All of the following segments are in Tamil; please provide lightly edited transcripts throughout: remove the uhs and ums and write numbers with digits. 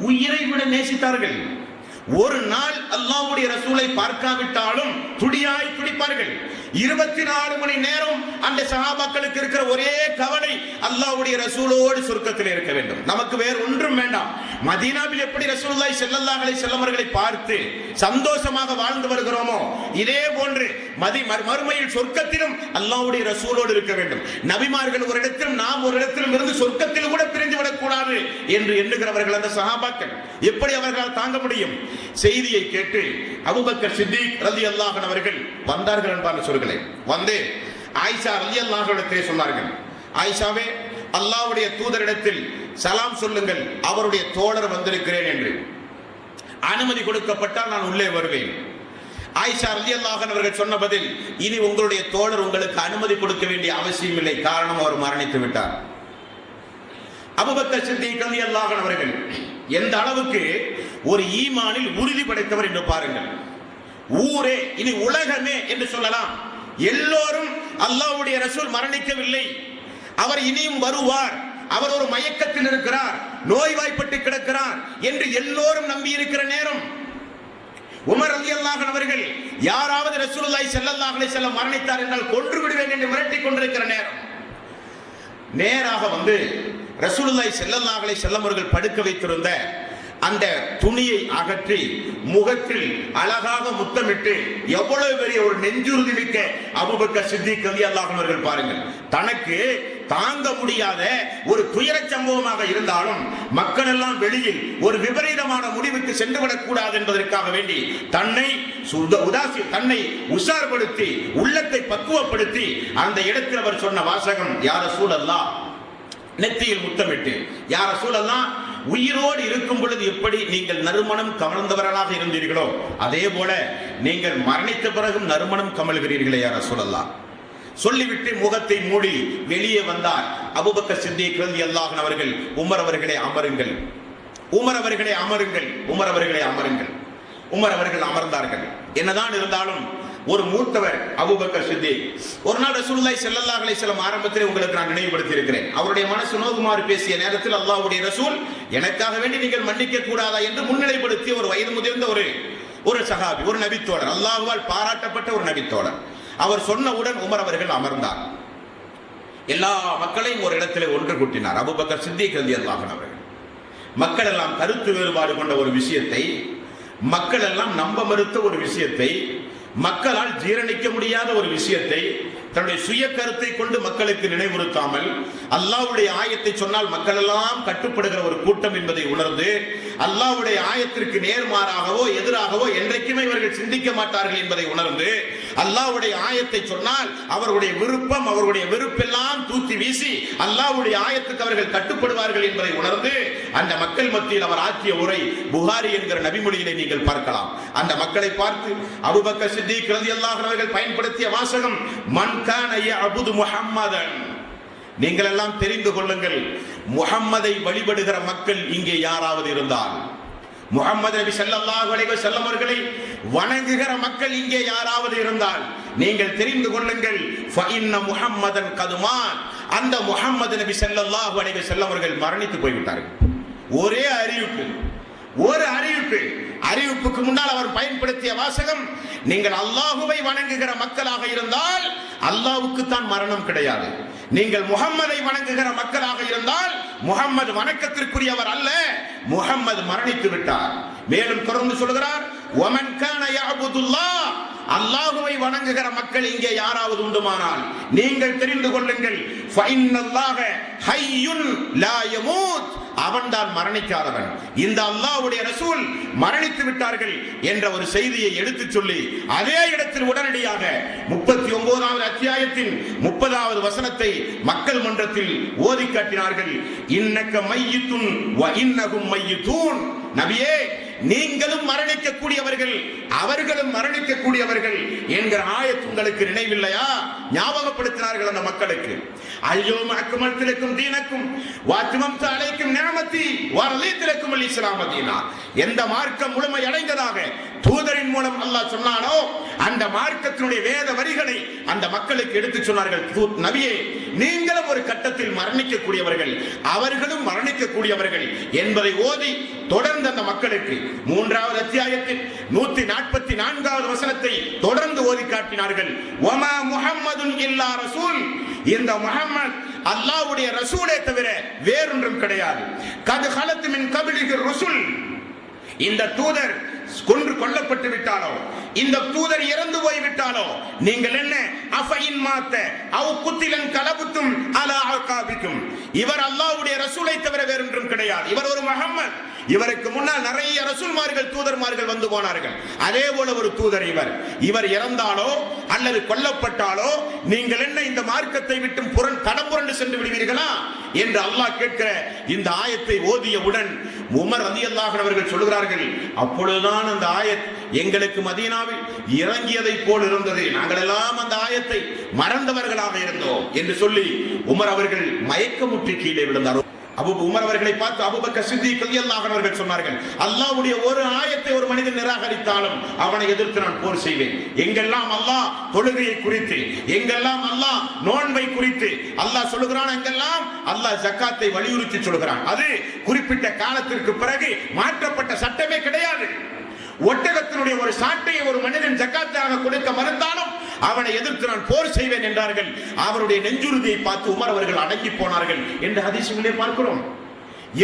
உயிரை விட நேசித்தார்கள். ஒரு நாள் அல்லாஹ்வுடைய ரசூலை பார்க்காவிட்டாலும் துடியாய் துடிப்பார்கள். 24 மணி நேரம் அந்த சஹாபாக்களுக்கு இருக்கிற ஒரே கவலை அல்லாஹ்வுடைய ரசூலோடு சொர்க்கத்தில் இருக்க வேண்டும். நமக்கு வேறு ஒன்றும் வேண்டாம். மதீனாவில் எப்படி ரசூலுல்லாஹி ஸல்லல்லாஹு அலைஹி வஸல்லம் அவர்களை பார்த்து சந்தோஷமாக வாழ்ந்து வருகிறோமோ இதே போன்று மறுமையில் சொர்க்கத்திலும் அல்லாஹ்வுடைய ரசூலோடு இருக்க வேண்டும். நபிமார்கள் ஒரு இடத்திலும் நாம் ஒரு இடத்திலும் இருந்து சொர்க்கத்தில் கூட பிரிந்து விடக்கூடாது என்று எண்ணுகிறவர்கள் அந்த சஹாபாக்கள். எப்படி அவர்களால் தாங்க முடியும்? செய்தியை கேட்டு அபூபக்கர் சித்திக் ரலியல்லாஹு அன்ஹு அவர்கள் வந்தார்கள் என்பார் சொல்கிறேன். வந்து ஆயிஷா ரலியல்லாஹு அன்ஹா சொன்னார்கள், ஆயிஷாவே, அல்லாஹ்வுடைய தூதரிடத்தில் சலாம் சொல்லுங்கள், அவருடைய தோழர் வந்திருக்கிறேன் என்று. அனுமதி கொடுக்கப்பட்டால் நான் உள்ளே வருவேன். ஆயிஷா ரலியல்லாஹு அன்ஹா அவர்கள் சொன்ன பதில், இனி உங்களுடைய தோழர் உங்களுக்கு அனுமதி கொடுக்க வேண்டிய அவசியம் இல்லை, காரணம் அவர் மரணித்து விட்டார். அபூபக்கர் சித்திக் ரலியல்லாஹு அன்ஹு அவர்கள் எந்த அளவுக்கு ஒரு ஈமானில் உறுதி படைத்தவர் என்று பாருங்கள். ஊரே, இனி உலகமே என்று சொல்லலாம், எல்லோரும் அல்லாஹ்வுடைய ரசூல் மரணிக்கவில்லை, அவர் இனியும் வருவார், அவர் ஒரு மயக்கத்தில் இருக்கிறார், நோய்வாய்ப்பட்டு கிடக்கிறார் என்று எல்லோரும் நம்பி இருக்கிற நேரம் உமர் ரலியல்லாஹு அன்ஹு அவர்கள் யாராவது ரசூலுல்லாஹி ஸல்லல்லாஹு அலைஹி வஸல்லம் மரணித்தார் என்றால் கொன்று விடுவேன் என்று மிரட்டிக் கொண்டிருக்கிற நேரம் நேராக வந்து ரசூலுல்லாஹி ஸல்லல்லாஹு அலைஹி வஸல்லம் அவர்கள் படுக்க வைத்திருந்த அந்த துணியை அகற்றி முகத்தில் அழகாக முத்தமிட்டு, எவ்வளவு பெரிய ஒரு நெஞ்சுறுதி மிக்க அபூபக்கர் சித்திக் ரலியல்லாஹு அன்ஹு அவர்கள் பாருங்கள். தனக்கு தாங்க முடியாத ஒரு துயர சம்பவமாக இருந்தாலும் மக்கள் எல்லாம் வெளியில் ஒரு விபரீதமான முடிவுக்கு சென்றுவிடக் கூடாது என்பதற்காக வேண்டி தன்னை உஷார்படுத்தி உள்ளத்தை பக்குவப்படுத்தி அந்த இடத்தில் அவர் சொன்ன வாசகம், யா ரசூலல்லாஹ், நெத்தியில் முத்தமிட்டு, யா ரசூலல்லாஹ், உயிரோடு இருக்கும் பொழுது எப்படி நீங்கள் நறுமணம் கமழ்ந்தவர்களாக இருந்தீர்களோ அதே போல நீங்கள் மரணித்த பிறகும் நறுமணம் கமழ்கிறீர்களே யா ரசூலல்லாஹ் சொல்லிவிட்டு முகத்தை மூடி வெளியே வந்தார். அபூபக்கர் சித்திக் ரலியல்லாஹு அன்ஹு அவர்கள், உமர் அவர்களே அமருங்கள், உமர் அவர்களே அமருங்கள், உமர் அவர்களே அமருங்கள். உமர் அவர்கள் அமர்ந்தார்கள். என்னதான் இருந்தாலும் ஒரு மூத்தவர் அபூபக்கர் சித்திக் ஒரு நாள் ரசூலுல்லாஹி ஸல்லல்லாஹு அலைஹி வஸல்லம் ஆரம்பத்தில் உங்களுக்கு நான் நினைவுபடுத்தி இருக்கிறேன். அவருடைய மனசு நோகுமாறு பேசிய நேரத்தில் அல்லாஹ்வுடைய ரசூல் எனக்காக வேண்டி நீங்கள் மன்னிக்க கூடாதா என்று முன்னிலைப்படுத்திய ஒரு வயது முதிர்ந்த ஒரு சஹாபி, ஒரு நபித்தோழர், அல்லாஹ்வால் பாராட்டப்பட்ட ஒரு நபித்தோழர். அவர் சொன்னவுடன் உமர் அவர்கள் அமர்ந்தார். எல்லா மக்களையும் ஒரு இடத்திலே ஒன்று கூட்டினார். அபூபக்கர் சித்திக் ரலியல்லாஹு அன்ஹு அவர்கள் மக்கள் எல்லாம் கருத்து வேறுபாடு கொண்ட ஒரு விஷயத்தை, மக்கள் எல்லாம் நம்ப மறுத்த ஒரு விஷயத்தை, மக்களால் ஜீரணிக்க முடியாத ஒரு விஷயத்தை தன்னுடைய சுய கருத்தை கொண்டு மக்களுக்கு நினைவுறுத்தாமல் அல்லாஹ்வுடைய ஆயத்தை சொன்னால் மக்கள் எல்லாம் கட்டுப்படுகிற ஒரு கூட்டம் என்பதை உணர்ந்து அல்லாஹ்வுடைய ஆயத்திற்கு நேர்மாறாகவோ எதிராகவோ என்றைக்குமே இவர்கள் சிந்திக்க மாட்டார்கள் என்பதை உணர்ந்து அல்லாஹ்வுடைய ஆயத்தை சொன்னால் அவர்களுடைய விருப்பம், அவர்களுடைய வெறுப்பெல்லாம் தூக்கி வீசி அல்லாஹ்வுடைய ஆயத்துக்கு அவர்கள் கட்டுப்படுவார்கள் என்பதை உணர்ந்து அந்த மக்கள் மத்தியில் அவர் ஆற்றிய உரை புகாரி என்கிற நபிமொழியிலே நீங்கள் பார்க்கலாம். அந்த மக்களை பார்த்து அபூபக்கர் சித்திக் ரலியல்லாஹு அன்ஹு அவர்கள் பயன்படுத்திய வாசகம், மன் கான யஅபுது முஹம்மதன், நீங்கள் எல்லாம் தெரிந்து கொள்ளுங்கள், முஹம்மதை வழிபடுகிற மக்கள் இங்கே யாராவது இருந்தால், முஹம்மது நபி ஸல்லல்லாஹு அலைஹி வஸல்லம் அவர்களை வணங்குகிற மக்கள் இங்கே யாராவது இருந்தால் நீங்கள் தெரிந்து கொள்ளுங்கள், ஃபஇன்ன முஹம்மதன் கத் மாத், அந்த முஹம்மது நபி ஸல்லல்லாஹு அலைஹி வஸல்லம் அவர்கள் மரணித்து போய்விட்டார்கள். ஒரே அறிவிப்பு, ஒரு அறிவிப்புக்கு முன்னால் அவர் பயன்படுத்திய வாசகம், நீங்கள் அல்லாஹுவை வணங்குகிற மக்களாக இருந்தால் அல்லாஹ்வுக்கு தான் மரணம் கிடையாது, நீங்கள் முஹம்மதை வணங்குகிற மக்களாக இருந்தால் முஹம்மது வணக்கத்திற்குரியவர் அல்ல, முஹம்மது மரணித்து விட்டார். மேலும் தொடர்ந்து சொல்கிறார், வமன் கான யஅபுதுல்லாஹ், அல்லாஹுவை வணங்குகிற மக்கள் இங்கே யாராவது உண்டுமானால் நீங்கள் தெரிந்து கொள்ளுங்கள், ஃபஇன்னல்லாஹ ஹய்யுன் லா யமூத், அவன்தான் மரணிக்காதவன். இந்த அல்லாஹ்வுடைய ரசூல் மரணித்து விட்டார்கள் என்ற ஒரு செய்தியை எடுத்துச் சொல்லி அதே இடத்தில் உடனடியாக 39வது அத்தியாயத்தின் 30வது வசனத்தை மக்கள் மன்றத்தில் ஓதி காட்டினார்கள். இன்னக மையித்துன் வ இன்னஹும் மையித்தூன், நபியே நீங்களும் மரணிக்கக்கூடியவர்கள் அவர்களும் மரணிக்கக்கூடியவர்கள் என்கிற ஆயத் உங்களுக்கு நினைவில்லையா? ஞாபகப்படுத்தினார்கள் அந்த மக்களுக்கு. அல்யௌம அக்மல்து லக்கும் தீனக்கும் வ அத்மம்து அலைக்கும் நிஅமதி வ ரலீது லக்கும் அல் இஸ்லாம தீனா, எந்த மார்க்கம் முழுமை அடைந்ததாக தூதரின் மூலம் அல்லாஹ் சொன்னானோ அந்த மார்க்கத்தினுடைய வேத வரிகளை அந்த மக்களுக்கு எடுத்து சொன்னார்கள். நபியே, நீங்களும் ஒரு கட்டத்தில் மரணிக்கக்கூடியவர்கள், அவர்களும் மரணிக்கக்கூடியவர்கள் என்பதை ஓதி தொடர்ந்து அந்த மக்களுக்கு 3வது அத்தியாயத்தில் 144வது வசனத்தை தொடர்ந்து ஓதி காட்டினார்கள். வமா முஹம்மதுன் இல்லா ரசூல், இந்த முஹம்மது அல்லாஹ்வுடைய ரசூலே தவிர வேறொன்றும் கிடையாது. கத் ஹலத் மின் கப்லிஹி ருசுல், இந்த தூதர் கொல்லப்பட்டு விட்டாலோ, இந்த தூதர் இறந்து போய்விட்டாலோ, நீங்கள் என்ன அஃபைன் மாத்த அவ் குத்திலன் கலபுத்தும் அலா அகாபிக்கும், இவர் அல்லாஹ்வுடைய ரசூலை தவிர வேறொன்றும் கிடையாது. இவர் ஒரு முஹம்மது. இவருக்கு முன்னால் நிறைய ரசூல்மார்கள் தூதர்மார்கள் வந்து போனார்கள். அதே போல ஒரு தூதர் இவர் இறந்தாலோ அல்லது கொல்லப்பட்டாலோ நீங்கள் என்ன இந்த மார்க்கத்தை விட்டு தடம்புரண்டு சென்று விடுவீர்களா என்று அல்லாஹ் கேட்கிற இந்த ஆயத்தை ஓதியவுடன் உமர் ரலியல்லாஹு அன்ஹு அவர்கள் சொல்கிறார்கள், அப்பொழுதுதான் அந்த ஆயத் எங்களுக்கு மதீனாவில் இறங்கியதை போல் இருந்தது, நாங்கள் எல்லாம் அந்த ஆயத்தை மறந்தவர்களாக இருந்தோம் என்று சொல்லி உமர் அவர்கள் மயக்கமுற்றி கீழே விழுந்தார். உமர் அவர்களை பார்த்து அபூபக்கர் சித்திக் ரலியல்லாஹு அன்ஹு அவர்கள் சொன்னார்கள், அல்லாஹ்வுடைய ஒரு ஆயத்தை ஒரு மனிதன் நிராகரித்தாலும் அவனை எதிர்த்து நான் போர் செய்வேன். எங்கெல்லாம் அல்லாஹ் தொழுகையை குறித்து, எங்கெல்லாம் அல்லாஹ் நோன்பை குறித்து அல்லாஹ் சொல்லுகிறான், எங்கெல்லாம் அல்லாஹ் ஜக்காத்தை வலியுறுத்தி சொல்கிறான், அது குறிப்பிட்ட காலத்திற்கு பிறகு மாற்றப்பட்ட சட்டமே கிடையாது. ஒட்டகத்தினுடைய ஒரு சாட்டையை ஒரு மனிதன் ஜக்காத்தாக கொடுக்க மறுத்தாலும் அவனை எதிர்த்து நான் போர் செய்வேன் என்றார்கள். அவருடைய நெஞ்சுறுதியை பார்த்து உமர் அவர்கள் அடங்கி போனார்கள் என்று ஹதீஸிலே பார்க்கிறோம்.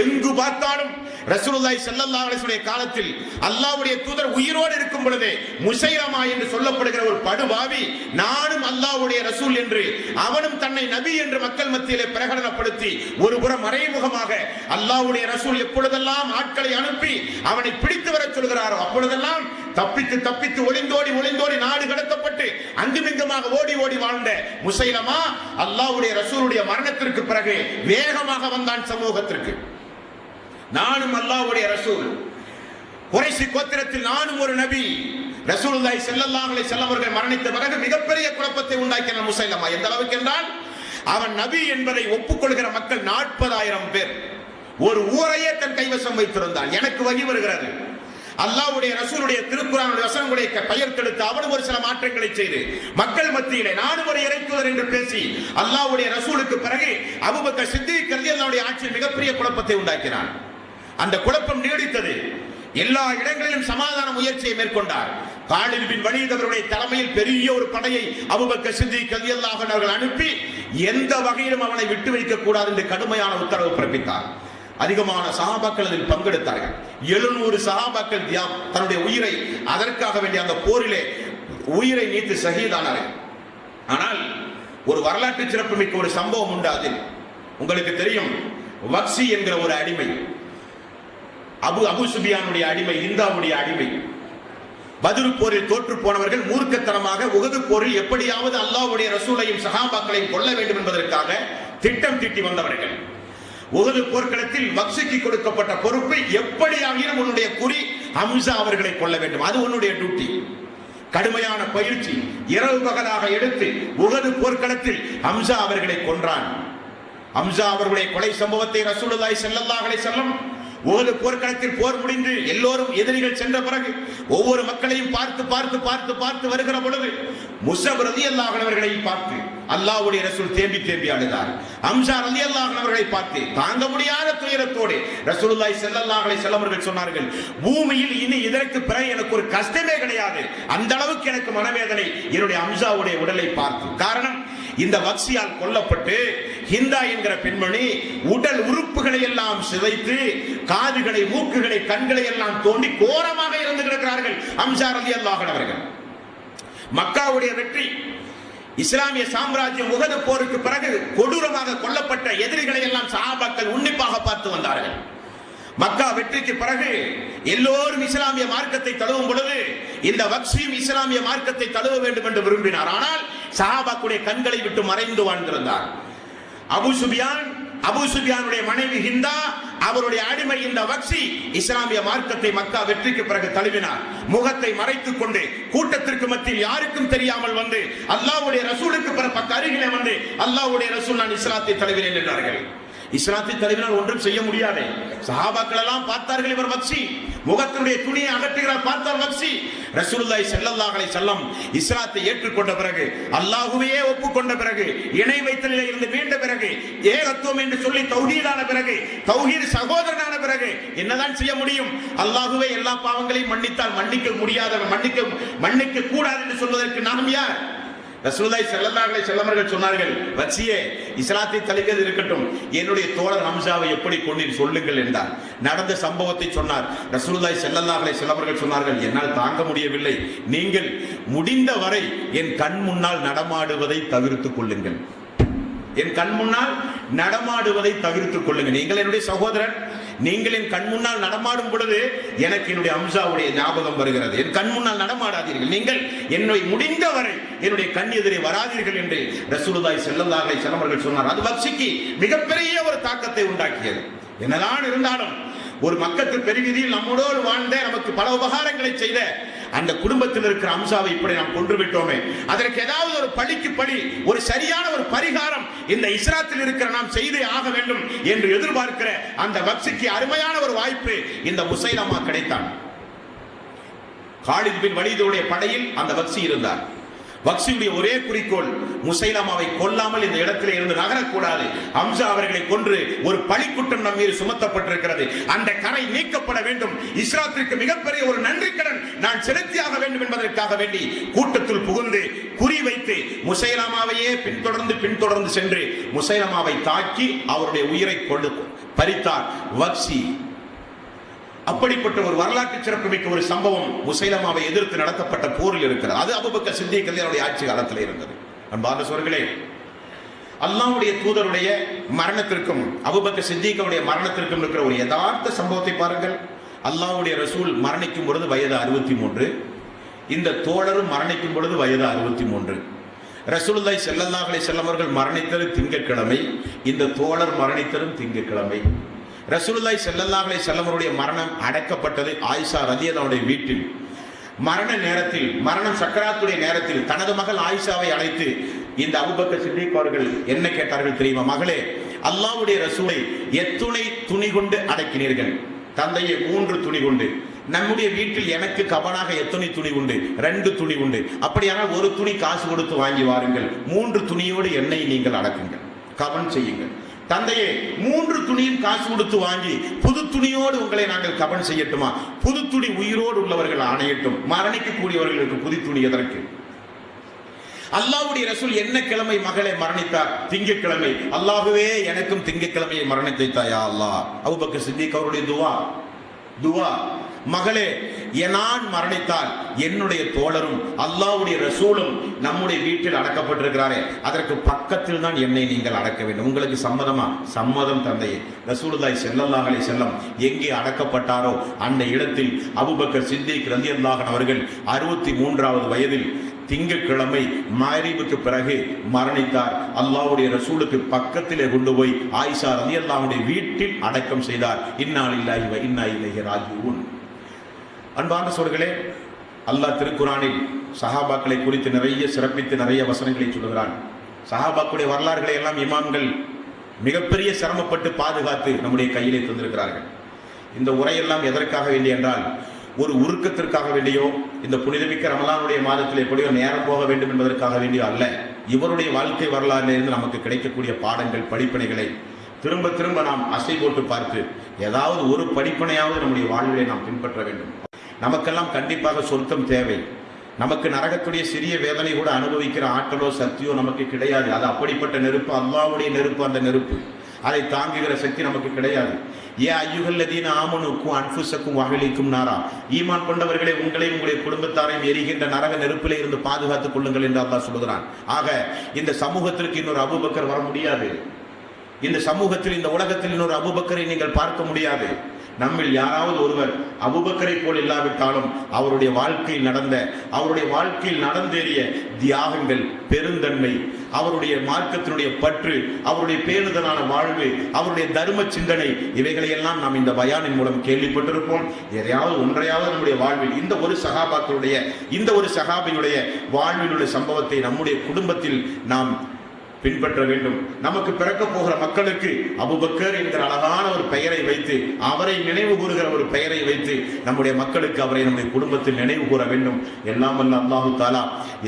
எங்கு பார்த்தாலும் ரசூலுல்லாஹி ஸல்லல்லாஹு அலைஹி வஸல்லம் காலத்தில் அல்லாஹ்வுடைய தூதர் உயிரோடு இருக்கும் பொழுதே முசைலமா என்று சொல்லப்படுகிற ஒரு படுபாவி நானும் அல்லாஹ்வுடைய ரசூல் என்று அவனும் தன்னை நபி என்று மக்கள் மத்தியிலே பிரகடனப்படுத்தி ஒரு புறம் மறைமுகமாக அல்லாஹ்வுடைய ரசூல் எப்பொழுதெல்லாம் ஆட்களை அனுப்பி அவனை பிடித்து வர சொல்கிறாரோ அப்பொழுதெல்லாம் தப்பித்து ஒளிந்தோடி நாடு கடத்தப்பட்டு அங்குமிங்குமாக ஓடி வாழ்ந்த முசைலமா அல்லாஹ்வுடைய ரசூலுடைய மரணத்திற்கு பிறகு வேகமாக வந்தான் சமூகத்திற்கு. நானும் அல்லாஹ்வுடைய ரசூல், குறைஷி கோத்திரத்தில் நானும் ஒரு நபி. ரசூலுல்லாஹி ஸல்லல்லாஹு அலைஹி வஸல்லம் அவர்கள் மரணித்த பிறகு மிகப்பெரிய குழப்பத்தை உண்டாக்கின முசைலமா. எந்த அளவுக்கு என்றால் அவன் நபி என்பதை ஒப்புக்கொள்கிற மக்கள் 40,000 பேர் ஒரு ஊரையே தன் கைவசம் வைத்திருந்தான். எனக்கு வகி வருகிறது, அல்லாஹ்வுடைய ரசூலுடைய திருக்குர்ஆனுடைய வசனங்களை பெயர்த்தெடுத்து அவனும் ஒரு சில மாற்றங்களை செய்து மக்கள் மத்தியிலே நானும் ஒரு இறைத்தூதர் என்று பேசி அல்லாஹ்வுடைய ரசூலுக்கு பிறகு அபூபக்கர் சித்திக் ரலியல்லாஹு அன்ஹு ஆட்சியில் மிகப்பெரிய குழப்பத்தை உண்டாக்கினான். அந்த குழப்பம் நீடித்தது. எல்லா இடங்களிலும் சமாதான முயற்சியை மேற்கொண்டார். காலித் பின் வலீத் அவருடைய தலைமையில் பெரிய ஒரு படையை அபூபக்கர் சித்திக் ரலியல்லாஹு அன்ஹு அவர்கள் அனுப்பி எந்த வகையிலும் அவனை விட்டு வைக்க கூடாது என்று கடுமையான உத்தரவு பிறப்பித்தார். அதிகமான சஹாபாக்கள் அதில் பங்கெடுத்தார்கள். 700 சஹாபாக்கள் தன்னுடைய உயிரை அதற்காக வேண்டிய அந்த போரிலே உயிரை நீத்து ஷஹீதானார்கள். ஆனால் ஒரு வரலாற்று சிறப்புமிக்க ஒரு சம்பவம் உண்டு. அதில் உங்களுக்கு தெரியும், வக்சி என்கிற ஒரு அடிமை, அபு சுபியானுடைய அடிமை, இந்தாவுடைய அடிமை, பத்ர் போரில் தோற்று போனவர்கள் மூர்க்கத்தனமாக உஹது போரில் எப்படியாவது அல்லாஹ்வுடைய ரசூலையும் சஹாபாக்களையும் கொல்ல வேண்டும் என்பதற்காக திட்டம் தீட்டி வந்தவர்கள். உஹது போர்க்களத்தில் வக்சிக்கு கொடுக்கப்பட்ட பொறுப்பை எப்படியாகிலும் உன்னுடைய குறி ஹம்சா அவர்களை கொல்ல வேண்டும், அது உன்னுடைய டியூட்டி. கடுமையான பயிற்சி இரவு பகலாக எடுத்து உஹது போர்க்களத்தில் ஹம்சா அவர்களை கொன்றான். ஹம்சா அவர்களுடைய கொலை சம்பவத்தை ரசூலுல்லாஹி ஸல்லல்லாஹு அலைஹி வஸல்லம் உஹது போர்க்களத்தில் போர் முடிந்து எல்லோரும் எதிரிகள் சென்ற பிறகு ஒவ்வொரு மக்களையும் பார்த்து வருகிற பொழுது முஸஅப் ரலியல்லாஹு அன்ஹு அவர்களை பார்த்து அல்லாஹ்வுடைய ரசூல் தேம்பி அழுதார். ஹம்சா ரலியல்லாஹு அன்ஹு அவர்களை பார்த்து தாங்க முடியாத துயரத்தோடு ரசூலுல்லாஹி ஸல்லல்லாஹு அலைஹி வஸல்லம் அவர்கள் சொன்னார்கள், பூமியில் இனி இதற்கு பிறகு எனக்கு ஒரு கஷ்டமே கிடையாது, அந்த அளவுக்கு எனக்கு மனவேதனை என்னுடைய ஹம்சாவுடைய உடலை பார்த்து. காரணம், இந்த வக்சியால் கொல்லப்பட்டு ஹிந்தா என்கிற பெண்மணி உடல் உறுப்புகளை எல்லாம் சிதைத்து காதுகளை, மூக்குகளை, கண்களை எல்லாம் தோண்டி கோரமாக இறந்து கிடக்கிறார்கள் ஹம்சா ரலியல்லாஹு அன்ஹு அவர்கள். மக்காவுடைய வெற்றி, இஸ்லாமிய சாம்ராஜ்யம் உஹது போருக்கு பிறகு கொடூரமாக கொல்லப்பட்ட எதிரிகளை எல்லாம் சஹாபாக்கள் உன்னிப்பாக பார்த்து வந்தார்கள். மக்கா வெற்றிக்கு பிறகு எல்லோரும் இஸ்லாமிய மார்க்கத்தை தழுவும் பொழுது இந்த வக்சியும் இஸ்லாமிய மார்க்கத்தை தழுவ வேண்டும் என்று விரும்பினார். ஆனால் சஹாபாக்களுடைய கண்களை விட்டு மறைந்து வாழ்ந்திருந்தார். அபு சுபியானுடைய மனைவி ஹிந்தா, அவருடைய அடிமை இந்த வக்சி இஸ்லாமிய மார்க்கத்தை மக்கா வெற்றிக்கு பிறகு தழுவினார். முகத்தை மறைத்துக் கொண்டு கூட்டத்திற்கு மத்தியில் யாருக்கும் தெரியாமல் வந்து அல்லாஹ்வுடைய ரசூலுக்கு பக்க அருகிலே வந்து அல்லாஹ்வுடைய ரசூல் நான் இஸ்லாத்தை தழுவினேன் என்றார்கள். இஸ்லாத்தின் தலைவர்கள் ஒன்றும் செய்ய முடியாது. சஹாபாக்கள் எல்லாம் பார்த்தார்கள், இவர் வக்சி முகத்தினுடைய துணியை அகற்றுகிறார், பார்த்தார் வக்சி. ரசூலுல்லாஹி ஸல்லல்லாஹு அலைஹி வஸல்லம் இஸ்லாத்தை ஏற்றுக்கொண்ட பிறகு, அல்லாஹ்வையே ஒப்புக்கொண்ட பிறகு, இணை வைத்தலில் இருந்து மீண்ட பிறகு, ஏகத்துவம் என்று சொல்லி தௌஹீதான பிறகு, தௌஹீத் சகோதரனான பிறகு என்னதான் செய்ய முடியும்? அல்லாஹ்வே எல்லா பாவங்களையும் மன்னித்தால் மன்னிக்க முடியாதவன், மன்னிக்க கூடாது என்று சொல்வதற்கு நாம் யார்? ரசூலுல்லாஹி ஸல்லல்லாஹு அலைஹி வஸல்லம் அவர்கள் சொன்னார்கள், வச்சியே இஸ்லாத்தை தழுவியது இருக்கட்டும், என்னுடைய தோழர் ஹம்சாவை எப்படி கொண்டீர் சொல்லுங்கள் என்றார். நடந்த சம்பவத்தை சொன்னார். ரசூலுல்லாஹி ஸல்லல்லாஹு அலைஹி வஸல்லம் அவர்கள் சொன்னார்கள், என்னால் தாங்க முடியவில்லை, நீங்கள் முடிந்த வரை என் கண் முன்னால் நடமாடுவதை தவிர்த்துக் கொள்ளுங்கள். என் கண் முன்னால் நடமாடுவதை தவிர்த்துக் கொள்ளுங்கள். நீங்கள் என்னுடைய சகோதரன், நீங்கள் என் கண் முன்னால் நடமாடும் பொழுது எனக்கு என்னுடைய ஹம்சாவுடைய ஞாபகம் வருகிறது. என் கண் முன்னால் நடமாடாதீர்கள், நீங்கள் என்னை முடிந்தவரை என்னுடைய கண் எதிரே வராதீர்கள் என்று ரசூலுல்லாஹி ஸல்லல்லாஹு அலைஹி வஸல்லம் அவர்கள் சொன்னார். அது வக்சிக்கு மிகப்பெரிய ஒரு தாக்கத்தை உண்டாக்கியது. என்னதான் இருந்தாலும் ஒரு மக்கத்து பெருகிதியில் நம்மோடு வாழ்ந்த, நமக்கு பல உபகாரங்களை செய்த அந்த குடும்பத்தில் இருக்கிற ஹம்சாவை இப்படி நாம் கொன்று விட்டோமே, அதற்கு ஏதாவது ஒரு பழிக்கு பழி, ஒரு சரியான ஒரு பரிகாரம் இந்த இஸ்லாத்தில் இருக்கிற நாம் செய்தே ஆக வேண்டும் என்று எதிர்பார்க்கிற அந்த வக்சிக்கு அருமையான ஒரு வாய்ப்பு இந்த முசைலமா கிடைத்தான். காலித் பின் வலீதுடைய படையில் அந்த வக்சி இருந்தார். வக்சியுடைய ஒரே குறிக்கோள் முசைலமாவை கொல்லாமல் இந்த இடத்திலே இருந்து நகரக்கூடாது. ஹம்சா அவர்களை கொன்று ஒரு பழிக்குற்றம் நம் மீது சுமத்தப்பட்டிருக்கிறது, அந்த கரை நீக்கப்பட வேண்டும், இஸ்லாத்திற்கு மிகப்பெரிய ஒரு நன்றி கடன் நான் செலுத்தியாக வேண்டும் என்பதற்காக வேண்டி கூட்டத்தில் புகுந்து குறிவைத்து முசைலமாவையே பின்தொடர்ந்து சென்று முசைலமாவை தாக்கி அவருடைய உயிரை கொண்டு பறித்தார் வக்சி. அப்படிப்பட்ட ஒரு வரலாற்று சிறப்புமிக்க ஒரு சம்பவம் முசைலமாவை எதிர்த்து நடத்தப்பட்ட போரில் இருக்கிறது. அது அபூபக்கர் சித்திக் ரலியல்லாஹு ஆட்சி காலத்தில் இருந்தது. அன்பார்ந்த சகோதரர்களே, அல்லாஹ்வுடைய தூதருடைய மரணத்திற்கும் அபூபக்கர் சித்திக்குடைய மரணத்திற்கும் இருக்கிற ஒரு யதார்த்த சம்பவத்தை பாருங்கள். அல்லாஹ்வுடைய ரசூல் மரணிக்கும் பொழுது வயது 63, இந்த தோழரும் மரணிக்கும் பொழுது வயது 63. ரசூலுல்லாஹி ஸல்லல்லாஹு அலைஹி வஸல்லம் அவர்கள் மரணித்தது திங்கட்கிழமை, இந்த தோழர் மரணித்ததும் திங்கட்கிழமை. ரசூலுல்லாஹி ஸல்லல்லாஹு அலைஹி வஸல்லம் அவருடைய மரணம் அடக்கப்பட்டது ஆயிஷா ரலியல்லாஹுடைய வீட்டில். மரண நேரத்தில், மரணம் சக்கராத்துடைய நேரத்தில் தனது மகள் ஆயிஷாவை அழைத்து இந்த அபூபக்கர் சித்திக் அவர்கள் என்ன கேட்டார்கள் தெரியுமா? மகளே, அல்லாஹ்வுடைய ரசூலை எத்துணை துணி கொண்டு அடக்கினீர்கள்? தந்தையை 3 துணி கொண்டு. நம்முடைய வீட்டில் எனக்கு கபனாக எத்தனை துணி உண்டு? 2 துணி உண்டு. அப்படியானால் ஒரு துணி காசு கொடுத்து வாங்கி வாருங்கள், 3 துணியோடு என்னை நீங்கள் அடக்குங்கள், கபன் செய்யுங்கள். தந்தையே, 3 துணியும் காசு கொடுத்து வாங்கி புது துணியோடு உங்களை நாங்கள் கபன் செய்யட்டுமா? புது துணி உயிரோடு உள்ளவர்கள் ஆணையட்டும், மரணிக்கக்கூடியவர்களுக்கு புது துணி எதற்கு? அல்லாஹ்வுடைய ரசூல் என்ன கிழமை மகளை மரணித்தார்? திங்கட்கிழமை. அல்லாஹ்வே எனக்கும் திங்கட்கிழமையை மரணித்தாயா அல்லாஹ். அபூபக்கர் சித்திக் அவருடைய துவா, மகளே, நான் மரணித்தால் என்னுடைய தோழரும் அல்லாஹ்வுடைய ரசூலும் நம்முடைய வீட்டில் அடக்கப்பட்டிருக்கிறாரே, அதற்கு பக்கத்தில் தான் என்னை நீங்கள் அடக்க வேண்டும். உங்களுக்கு சம்மதமா? சம்மதம் தந்தையே. ரசூலுல்லாஹி ஸல்லல்லாஹு அலைஹி வஸல்லம் எங்கே அடக்கப்பட்டாரோ அந்த இடத்தில் அபூபக்கர் சித்திக் ரலியல்லாஹு அன்ஹு அவர்கள் 63வது வயதில் திங்கட்கிழமை மக்ரிபுக்கு பிறகு மரணித்தார். அல்லாஹ்வுடைய ரசூலுக்கு பக்கத்திலே கொண்டு போய் ஆயிஷா ரலியல்லாஹுடைய வீட்டில் அடக்கம் செய்தார். இன்னா லில்லாஹி வ இன்னா இலைஹி ராஜிஊன். அன்பார்ந்த சகோதரர்களே, அல்லாஹ் திருக்குர்ஆனில் சஹாபாக்களை குறித்து நிறைய சிறப்பித்து நிறைய வசனங்களை சொல்கிறான். சஹாபாக்களுடைய வரலாறுகளை எல்லாம் இமாம்கள் மிகப்பெரிய சிரமப்பட்டு பாதுகாத்து நம்முடைய கையிலே தந்திருக்கிறார்கள். இந்த உரையெல்லாம் எதற்காக வேண்டி என்றால், ஒரு உருக்கத்திற்காக வேண்டியோ, இந்த புனிதமிக்க ரமலானுடைய மாதத்தில் எப்படியோ நேரம் போக வேண்டும் என்பதற்காக வேண்டியோ அல்ல. இவருடைய வாழ்க்கை வரலாறிலிருந்து நமக்கு கிடைக்கக்கூடிய பாடங்கள், படிப்பினைகளை திரும்ப திரும்ப நாம் அசை போட்டு பார்த்து ஏதாவது ஒரு படிப்பினையாவது நம்முடைய வாழ்விலை நாம் பின்பற்ற வேண்டும். நமக்கெல்லாம் கண்டிப்பாக சொர்க்கம் தேவை. நமக்கு நரகத்துடைய சிறிய வேதனை கூட அனுபவிக்கிற ஆற்றலோ சக்தியோ நமக்கு கிடையாது. அது அப்படிப்பட்ட நெருப்பு, அல்லாஹ்வுடைய நெருப்பு. அந்த நெருப்பு, அதை தாங்குகிற சக்தி நமக்கு கிடையாது. ஏ அய்யுஹல்லதீன ஆமனு அன்ஃபுஸக்கும் வஅஹ்லீக்கும் நாரா, ஈமான் கொண்டவர்களே, உங்களையும் உங்களுடைய குடும்பத்தாரையும் எரிகின்ற நரக நெருப்பிலே இருந்து பாதுகாத்துக் கொள்ளுங்கள் என்று அல்லாஹ் சொல்கிறான். ஆக இந்த சமூகத்திற்கு இன்னொரு அபூபக்கர் வர முடியாது. இந்த சமூகத்தில், இந்த உலகத்தில் இன்னொரு அபூபக்கரை நீங்கள் பார்க்க முடியாது. நம்மில் யாராவது ஒருவர் அபூபக்கரை போல் இல்லாவிட்டாலும் அவருடைய வாழ்க்கையில் நடந்தேறிய தியாகங்கள், பெருந்தன்மை, அவருடைய மார்க்கத்தினுடைய பற்று, அவருடைய பேணுதலான வாழ்வு, அவருடைய தர்ம சிந்தனை, இவைகளையெல்லாம் நாம் இந்த பயானின் மூலம் கேள்விப்பட்டிருப்போம். எதையாவது ஒன்றையாவது நம்முடைய வாழ்வில் இந்த ஒரு சஹாபியுடைய வாழ்வில் உள்ள சம்பவத்தை நம்முடைய குடும்பத்தில் நாம் பின்பற்ற வேண்டும். நமக்கு பிறக்க போகிற மக்களுக்கு அபூபக்கர் என்கிற அழகான ஒரு பெயரை வைத்து, அவரை நினைவு கூறுகிற ஒரு பெயரை வைத்து நம்முடைய மக்களுக்கு அவரை நம்முடைய குடும்பத்தில் நினைவு கூற வேண்டும். எல்லாம் வல்ல அல்லாஹு தஆலா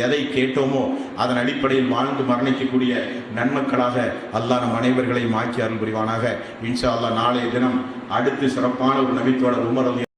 எதை கேட்டோமோ அதன் அடிப்படையில் வாழ்ந்து மரணிக்கக்கூடிய நன்மக்களாக அல்லாஹ் நம் அனைவர்களையும் ஆக்கி அருள் புரிவானாக. இன்ஷா அல்லாஹ் நாளைய தினம் அடுத்து சிறப்பான ஒரு நபித்தோழர் உமர்